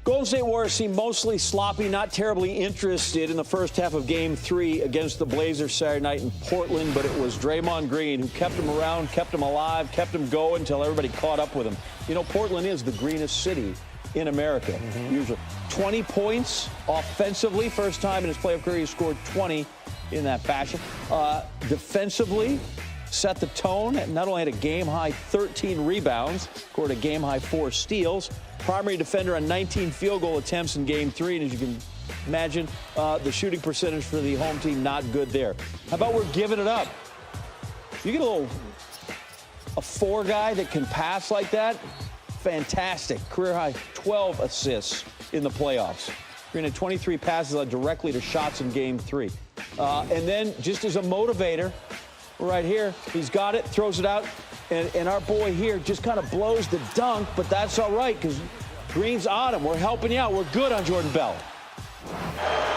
Golden State Warriors seemed mostly sloppy, not terribly interested in the first half of Game 3 against the Blazers Saturday night in Portland, but it was Draymond Green who kept them around, kept them alive, kept them going until everybody caught up with him. You know, Portland is the greenest city in America. Usually 20 points offensively, first time in his playoff career he scored 20 in that fashion. Defensively, set the tone, and not only had a game-high 13 rebounds, scored a game-high 4 steals. Primary defender on 19 field goal attempts in Game 3, and as you can imagine, the shooting percentage for the home team not good there. How about we're giving it up? You get a 4 guy that can pass like that, fantastic. Career-high 12 assists in the playoffs. Green had 23 passes led directly to shots in Game 3. And then, just as a motivator, right here, he's got it, throws it out, and our boy here just kind of blows the dunk, but that's all right because Green's on him. We're helping you out. We're good on Jordan Bell.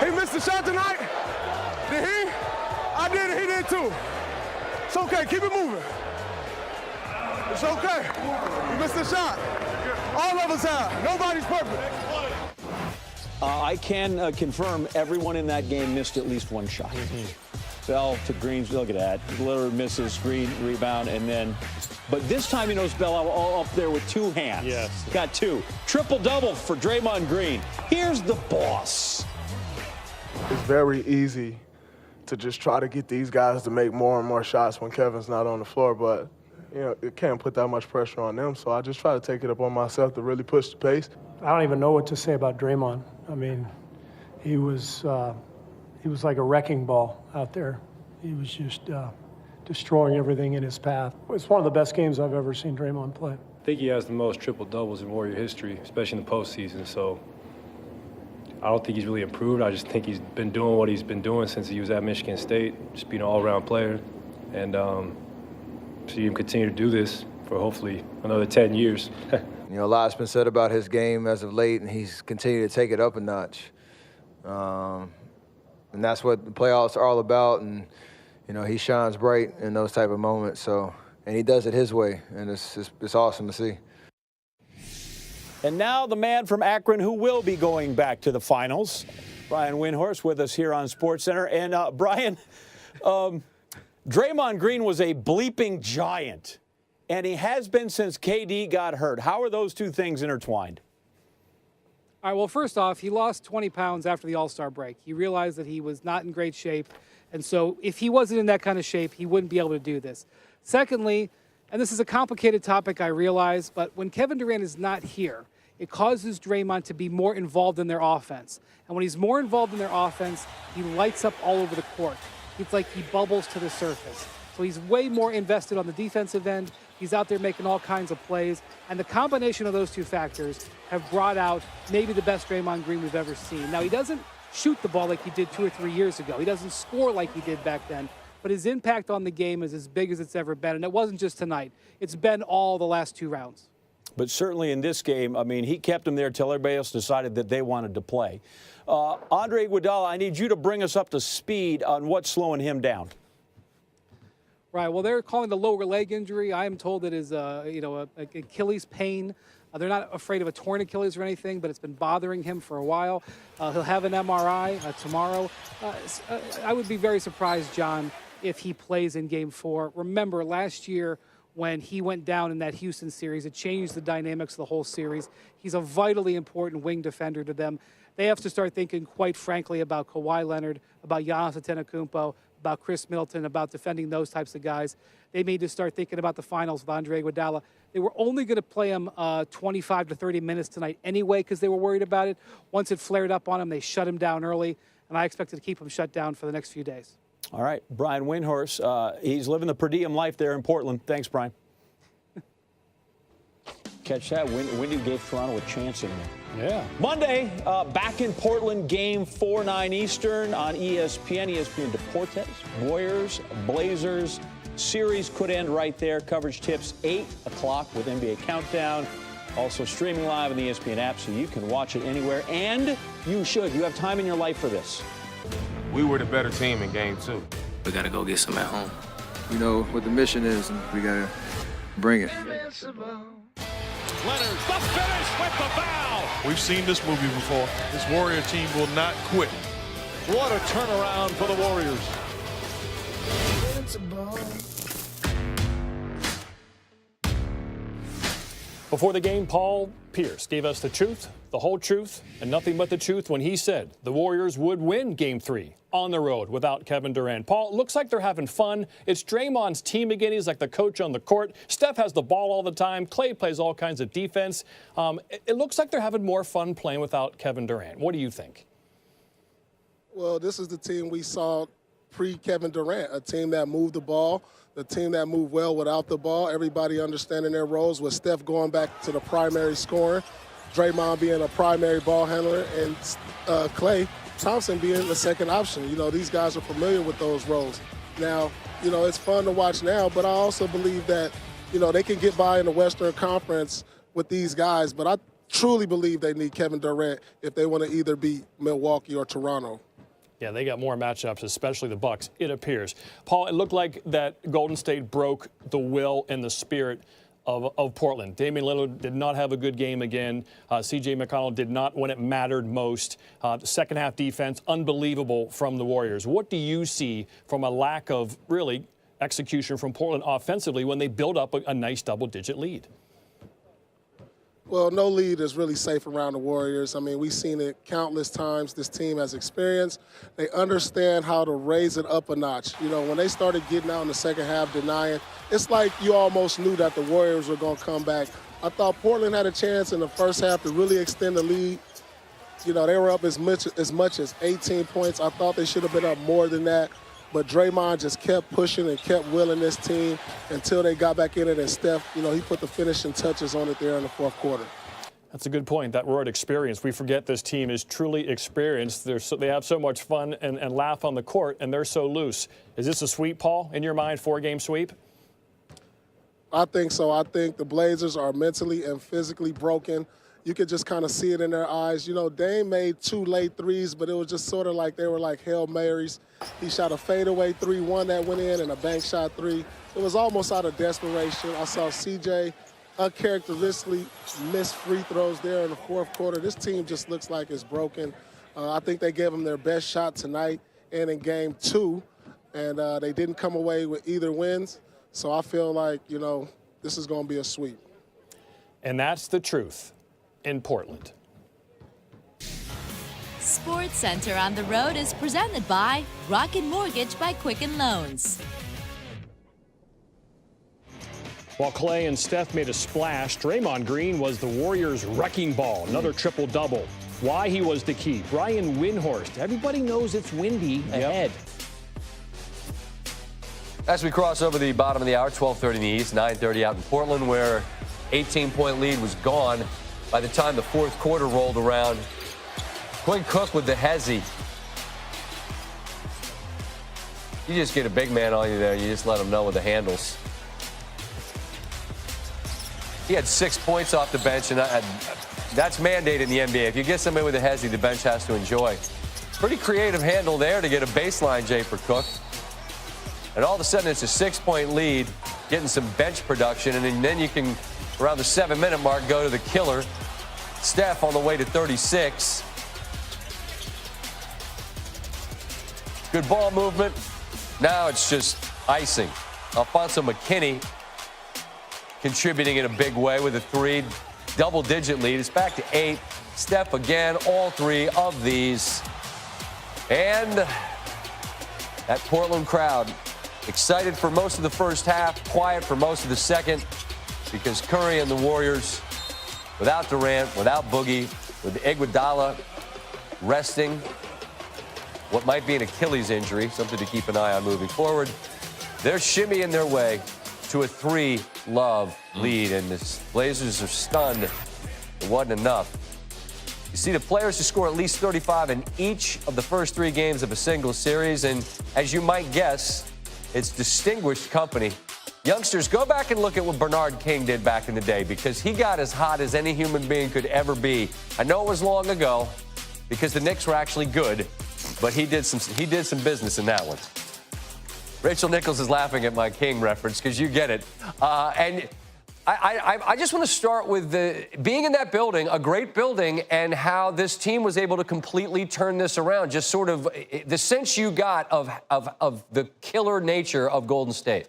He missed the shot tonight. Did he? I did it. He did too. It's okay. Keep it moving. It's okay. You missed the shot. All of us have. Nobody's perfect. I can confirm everyone in that game missed at least one shot. Bell to Green's, look at that. Lillard misses, Green rebound, and then, but this time he knows Bell all up there with 2 hands. Yes. Got 2. Triple-double for Draymond Green. Here's the boss. It's very easy to just try to get these guys to make more and more shots when Kevin's not on the floor, but you know, it can't put that much pressure on them, so I just try to take it upon myself to really push the pace. I don't even know what to say about Draymond. I mean, he was like a wrecking ball out there. He was just destroying everything in his path. It's one of the best games I've ever seen Draymond play. I think he has the most triple-doubles in Warrior history, especially in the postseason. So I don't think he's really improved. I just think he's been doing what he's been doing since he was at Michigan State, just being an all-around player. And see him continue to do this for hopefully another 10 years. You know, a lot's been said about his game as of late, and he's continued to take it up a notch. And that's what the playoffs are all about, and, you know, he shines bright in those type of moments. So, and he does it his way, and it's awesome to see. And now the man from Akron who will be going back to the finals, Brian Windhorst, with us here on SportsCenter. And, Brian, Draymond Green was a bleeping giant, and he has been since KD got hurt. How are those two things intertwined? All right, well, first off, he lost 20 pounds after the All-Star break. He realized that he was not in great shape, and so if he wasn't in that kind of shape, he wouldn't be able to do this. Secondly, and this is a complicated topic, I realize, but when Kevin Durant is not here, it causes Draymond to be more involved in their offense. And when he's more involved in their offense, he lights up all over the court. It's like he bubbles to the surface. So he's way more invested on the defensive end. He's out there making all kinds of plays. And the combination of those two factors have brought out maybe the best Draymond Green we've ever seen. Now, he doesn't shoot the ball like he did 2 or 3 years ago. He doesn't score like he did back then. But his impact on the game is as big as it's ever been. And it wasn't just tonight. It's been all the last 2 rounds. But certainly in this game, I mean, he kept him there until everybody else decided that they wanted to play. Andre Iguodala, I need you to bring us up to speed on what's slowing him down. Right. Well, they're calling the lower leg injury. I am told it is, a Achilles pain. They're not afraid of a torn Achilles or anything, but it's been bothering him for a while. He'll have an MRI tomorrow. I would be very surprised, John, if he plays in Game 4. Remember, last year when he went down in that Houston series, it changed the dynamics of the whole series. He's a vitally important wing defender to them. They have to start thinking, quite frankly, about Kawhi Leonard, about Giannis Antetokounmpo, about Chris Middleton, about defending those types of guys. They need to start thinking about the finals with Andre Iguodala. They were only going to play him 25 to 30 minutes tonight anyway because they were worried about it. Once it flared up on him, they shut him down early, and I expect to keep him shut down for the next few days. All right, Brian Windhorst, he's living the per diem life there in Portland. Thanks, Brian. Catch that. Windy gave Toronto a chance in there. Yeah. Monday, back in Portland, Game 4, 9 Eastern on ESPN. ESPN Deportes, Warriors, Blazers. Series could end right there. Coverage tips 8 o'clock with NBA Countdown. Also streaming live on the ESPN app, so you can watch it anywhere. And you should. You have time in your life for this. We were the better team in Game 2. We got to go get some at home. You know what the mission is, and we got to bring it. Leonard, the finish with the foul. We've seen this movie before. This Warrior team will not quit. What a turnaround for the Warriors. Before the game, Paul Pierce gave us the truth, the whole truth, and nothing but the truth when he said the Warriors would win Game 3 on the road without Kevin Durant. Paul, it looks like they're having fun. It's Draymond's team again. He's like the coach on the court. Steph has the ball all the time. Clay plays all kinds of defense. It looks like they're having more fun playing without Kevin Durant. What do you think? Well, this is the team we saw pre-Kevin Durant, a team that moved the ball, the team that moved well without the ball, everybody understanding their roles, with Steph going back to the primary scorer, Draymond being a primary ball handler, and Clay Thompson being the second option. You know, these guys are familiar with those roles. Now, you know, it's fun to watch now, but I also believe that, you know, they can get by in the Western Conference with these guys, but I truly believe they need Kevin Durant if they want to either beat Milwaukee or Toronto. Yeah, they got more matchups, especially the Bucks, it appears. Paul, it looked like that Golden State broke the will and the spirit of Portland. Damian Lillard did not have a good game again. C.J. McConnell did not when it mattered most. The second half defense, unbelievable from the Warriors. What do you see from a lack of, really, execution from Portland offensively when they build up a nice double-digit lead? Well, no lead is really safe around the Warriors. I mean, we've seen it countless times. This team has experience. They understand how to raise it up a notch. You know, when they started getting out in the second half, denying, it's like you almost knew that the Warriors were going to come back. I thought Portland had a chance in the first half to really extend the lead. You know, they were up as much as 18 points. I thought they should have been up more than that. But Draymond just kept pushing and kept willing this team until they got back in it. And Steph, you know, he put the finishing touches on it there in the fourth quarter. That's a good point, that word experience. We forget this team is truly experienced. They have so much fun and laugh on the court, and they're so loose. Is this a sweep, Paul, in your mind, 4-game sweep? I think so. I think the Blazers are mentally and physically broken. You could just kind of see it in their eyes. You know, Dame made 2 late threes, but it was just sort of like they were like Hail Marys. He shot a fadeaway 3, one that went in, and a bank shot 3. It was almost out of desperation. I saw CJ uncharacteristically miss free throws there in the fourth quarter. This team just looks like it's broken. I think they gave them their best shot tonight and in Game 2, and they didn't come away with either wins. So I feel like, you know, this is going to be a sweep. And that's the truth in Portland. Sports Center on the Road is presented by Rocket Mortgage by Quicken Loans. While Clay and Steph made a splash, Draymond Green was the Warriors' wrecking ball, another triple-double. Why he was the key. Brian Windhorst. Everybody knows it's windy ahead. As we cross over the bottom of the hour, 12:30 in the East, 9:30 out in Portland, where 18-point lead was gone by the time the fourth quarter rolled around. Quinn Cook with the hezzy. You just get a big man on you there. You just let him know with the handles. He had 6 points off the bench, and that's mandated in the NBA. If you get somebody with a hezzy, the bench has to enjoy. Pretty creative handle there to get a baseline, Jay, for Cook. And all of a sudden, it's a 6-point lead, getting some bench production, and then you can, around the 7-minute mark, go to the killer. Steph on the way to 36. Good ball movement. Now it's just icing. Alfonso McKinney contributing in a big way with a 3. Double-digit lead. It's back to 8. Steph again, all 3 of these. And that Portland crowd excited for most of the first half, quiet for most of the second, because Curry and the Warriors, without Durant, without Boogie, with Iguodala resting, what might be an Achilles injury, something to keep an eye on moving forward, they're shimmying their way to a 3-love lead, and the Blazers are stunned. It wasn't enough. You see the players who score at least 35 in each of the first 3 games of a single series, and as you might guess, it's distinguished company. Youngsters, go back and look at what Bernard King did back in the day, because he got as hot as any human being could ever be. I know it was long ago, because the Knicks were actually good, but he did some business in that one. Rachel Nichols is laughing at my King reference, because you get it. And I just want to start with being in that building, a great building, and how this team was able to completely turn this around. Just sort of the sense you got of the killer nature of Golden State.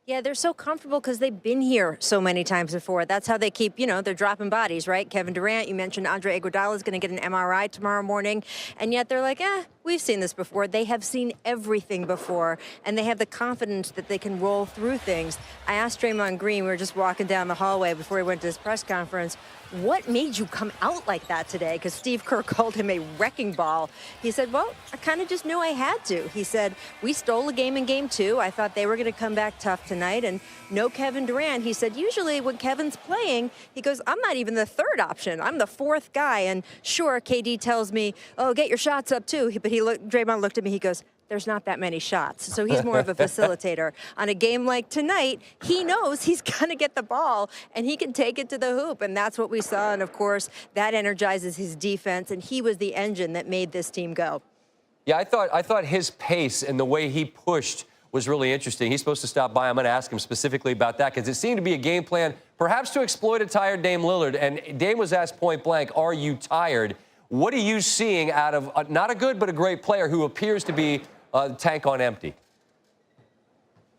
Yeah, they're so comfortable because they've been here so many times before. That's how they keep, they're dropping bodies, right? Kevin Durant, you mentioned Andre Iguodala is going to get an MRI tomorrow morning. And yet they're like, we've seen this before. They have seen everything before. And they have the confidence that they can roll through things. I asked Draymond Green, we were just walking down the hallway before he went to his press conference, what made you come out like that today? Because Steve Kerr called him a wrecking ball. He said, well, I kind of just knew I had to. He said, we stole a game in game 2. I thought they were going to come back tough tonight. And no Kevin Durant. He said, usually when Kevin's playing, he goes, I'm not even the third option. I'm the fourth guy. And sure, KD tells me, oh, get your shots up too. But Draymond looked at me, he goes, there's not that many shots. So he's more of a facilitator. On a game like tonight, he knows he's going to get the ball and he can take it to the hoop. And that's what we saw. And of course, that energizes his defense. And he was the engine that made this team go. Yeah, I thought his pace and the way he pushed was really interesting. He's supposed to stop by. I'm going to ask him specifically about that because it seemed to be a game plan, perhaps to exploit a tired Dame Lillard. And Dame was asked point blank, are you tired? What are you seeing out of not a good but a great player who appears to be tank on empty?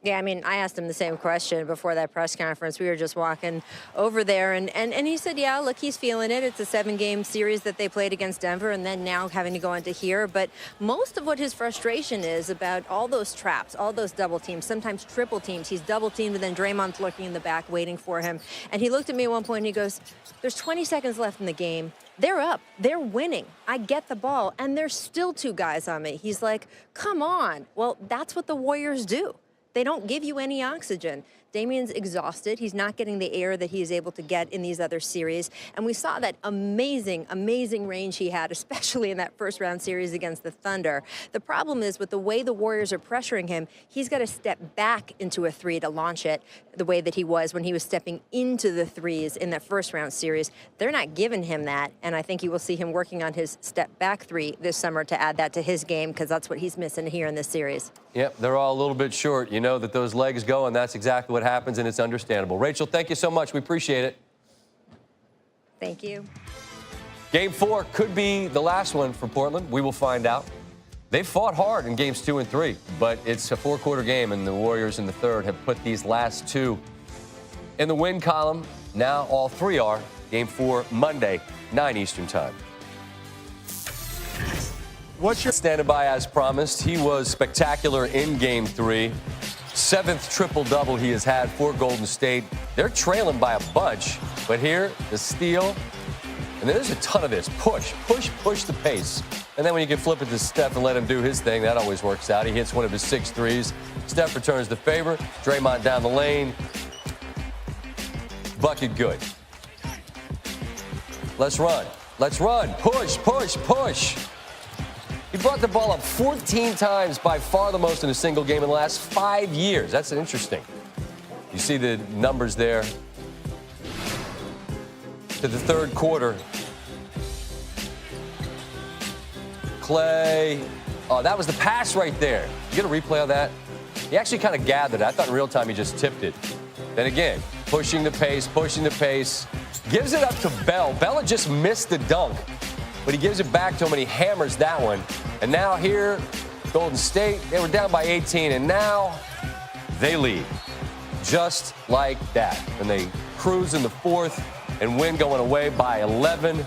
Yeah, I mean, I asked him the same question before that press conference. We were just walking over there, and he said, yeah, look, he's feeling it. It's a 7-game series that they played against Denver, and then now having to go into here. But most of what his frustration is about all those traps, all those double teams, sometimes triple teams. He's double teamed, and then Draymond's lurking in the back waiting for him. And he looked at me at one point, and he goes, there's 20 seconds left in the game. They're up. They're winning. I get the ball, and there's still 2 guys on me. He's like, come on. Well, that's what the Warriors do. They don't give you any oxygen. Damian's exhausted. He's not getting the air that he is able to get in these other series. And we saw that amazing, amazing range he had, especially in that first-round series against the Thunder. The problem is with the way the Warriors are pressuring him, he's got to step back into a 3 to launch it the way that he was when he was stepping into the 3s in that first-round series. They're not giving him that, and I think you will see him working on his step-back 3 this summer to add that to his game because that's what he's missing here in this series. Yep, they're all a little bit short. You know that those legs go, and that's exactly what happens, and it's understandable. Rachel, thank you so much. We appreciate it. Thank you. Game 4 could be the last one for Portland. We will find out. They fought hard in games 2 and 3, but it's a 4-quarter game, and the Warriors in the third have put these last 2 in the win column. Now all 3 are. Game 4, Monday, 9 Eastern time. What's your standing by as promised? He was spectacular in Game 3. 7th triple-double he has had for Golden State. They're trailing by a bunch, but here, the steal. And there's a ton of this. Push the pace. And then when you can flip it to Steph and let him do his thing, that always works out. He hits one of his 6 threes. Steph returns the favor. Draymond down the lane. Bucket good. Let's run. Let's run. Push. He brought the ball up 14 times, by far the most in a single game in the last 5 years. That's interesting. You see the numbers there. To the third quarter. Clay. Oh, that was the pass right there. You get a replay of that? He actually kind of gathered it. I thought in real time he just tipped it. Then again, pushing the pace. Gives it up to Bell. Bell had just missed the dunk, but he gives it back to him and he hammers that one. And now here, Golden State, they were down by 18, and now they lead. Just like that. And they cruise in the fourth and win going away by 11.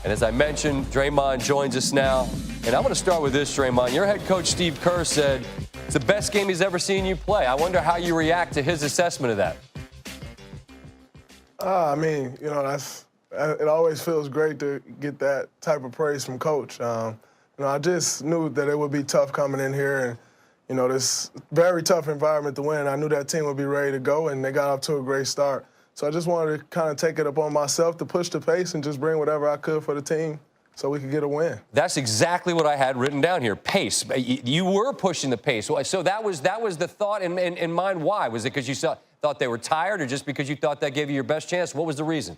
And as I mentioned, Draymond joins us now. And I'm going to start with this, Draymond. Your head coach, Steve Kerr, said it's the best game he's ever seen you play. I wonder how you react to his assessment of that. I mean, it always feels great to get that type of praise from Coach. I just knew that it would be tough coming in here and, this very tough environment to win. I knew that team would be ready to go, and they got off to a great start. So I just wanted to kind of take it upon myself to push the pace and just bring whatever I could for the team so we could get a win. That's exactly what I had written down here, pace. You were pushing the pace. So that was the thought in mind. Why? Was it because you thought they were tired or just because you thought that gave you your best chance? What was the reason?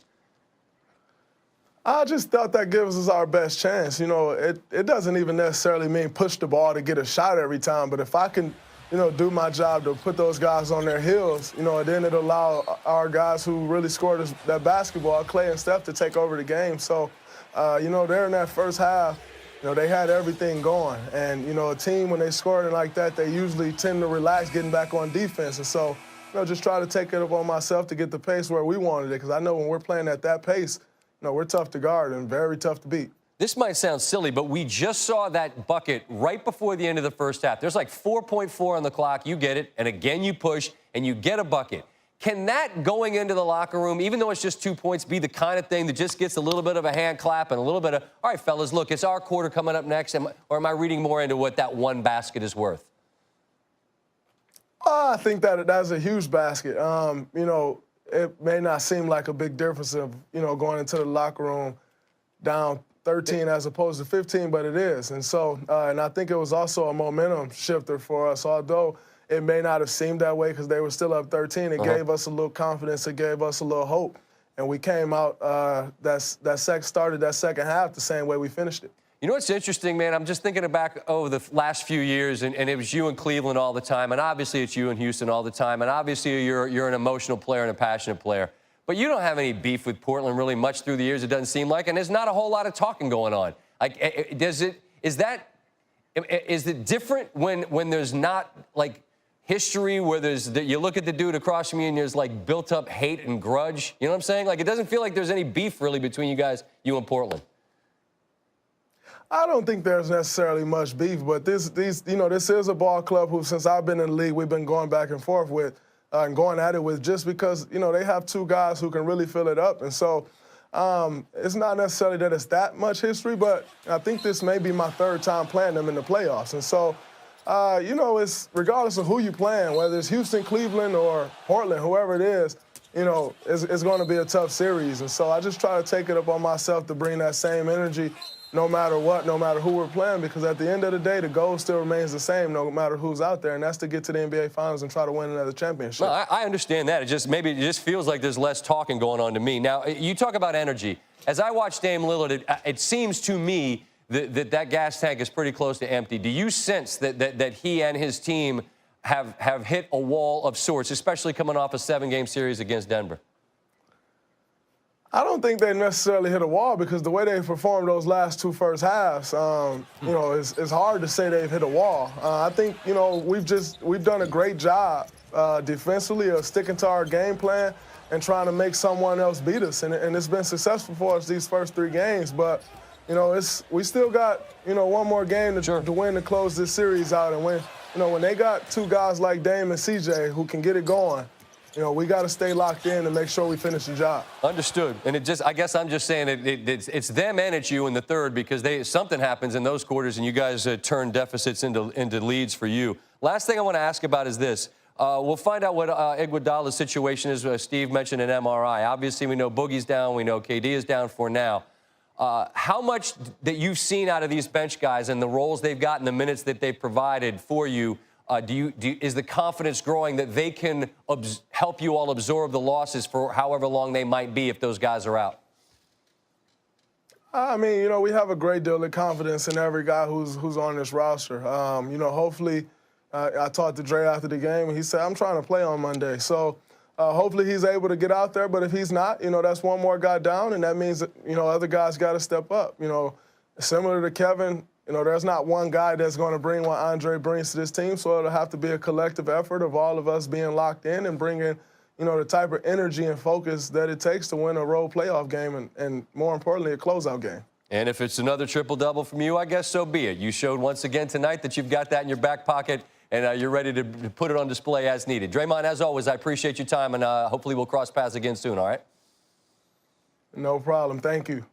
I just thought that gives us our best chance. It doesn't even necessarily mean push the ball to get a shot every time, but if I can do my job to put those guys on their heels, and then it'll allow our guys who really scored that basketball, Clay and Steph, to take over the game. So, they're in that first half, they had everything going. And, a team, when they score it like that, they usually tend to relax getting back on defense. And so, just try to take it upon myself to get the pace where we wanted it, because I know when we're playing at that pace, we're tough to guard and very tough to beat. This might sound silly, but we just saw that bucket right before the end of the first half. There's like 4.4 on the clock. You get it, and again you push, and you get a bucket. Can that, going into the locker room, even though it's just 2 points, be the kind of thing that just gets a little bit of a hand clap and a little bit of, all right, fellas, look, it's our quarter coming up next, or am I reading more into what that one basket is worth? I think that's a huge basket. It may not seem like a big difference of, going into the locker room down 13 as opposed to 15, but it is. And so, and I think it was also a momentum shifter for us. Although it may not have seemed that way because they were still up 13, it gave us a little confidence, it gave us a little hope. And we came out, started that second half the same way we finished it. You know what's interesting, man? I'm just thinking back over the last few years, and it was you in Cleveland all the time, and obviously it's you in Houston all the time, and obviously you're an emotional player and a passionate player. But you don't have any beef with Portland really much through the years, it doesn't seem like, and there's not a whole lot of talking going on. Like, is it different when there's not, like, history where you look at the dude across from you and there's, like, built-up hate and grudge? You know what I'm saying? Like, it doesn't feel like there's any beef really between you guys, you and Portland. I don't think there's necessarily much beef, but this is a ball club who, since I've been in the league, we've been going back and forth with and going at it with, just because, they have two guys who can really fill it up. And so it's not necessarily that it's that much history, but I think this may be my third time playing them in the playoffs. And so, it's regardless of who you're playing, whether it's Houston, Cleveland, or Portland, whoever it is, it's going to be a tough series. And so I just try to take it upon myself to bring that same energy no matter what, no matter who we're playing, because at the end of the day, the goal still remains the same no matter who's out there, and that's to get to the NBA Finals and try to win another championship. No, I understand that. Maybe it just feels like there's less talking going on to me. Now, you talk about energy. As I watch Dame Lillard, it seems to me that gas tank is pretty close to empty. Do you sense that he and his team have hit a wall of sorts, especially coming off a 7-game series against Denver? I don't think they necessarily hit a wall, because the way they performed those last two first halves, it's hard to say they've hit a wall. I think, we've done a great job defensively of sticking to our game plan and trying to make someone else beat us. And it's been successful for us these first 3 games. But, we still got, one more game to win to close this series out. And when they got two guys like Dame and CJ who can get it going, we got to stay locked in and make sure we finish the job. Understood. And I guess I'm just saying it's them and it's you in the third, because something happens in those quarters and you guys turn deficits into leads for you. Last thing I want to ask about is this. We'll find out what Iguodala's situation is. Steve mentioned an MRI. Obviously, we know Boogie's down. We know KD is down for now. How much that you've seen out of these bench guys and the roles they've got and the minutes that they've provided for you, is the confidence growing that they can help you all absorb the losses for however long they might be if those guys are out? I mean, we have a great deal of confidence in every guy who's on this roster. Hopefully, I talked to Dre after the game, and he said, I'm trying to play on Monday. So hopefully he's able to get out there. But if he's not, that's one more guy down, and that means that, other guys got to step up. Similar to Kevin, there's not one guy that's going to bring what Andre brings to this team, so it'll have to be a collective effort of all of us being locked in and bringing, the type of energy and focus that it takes to win a road playoff game and more importantly, a closeout game. And if it's another triple-double from you, I guess so be it. You showed once again tonight that you've got that in your back pocket, and you're ready to put it on display as needed. Draymond, as always, I appreciate your time, and hopefully we'll cross paths again soon, all right? No problem. Thank you.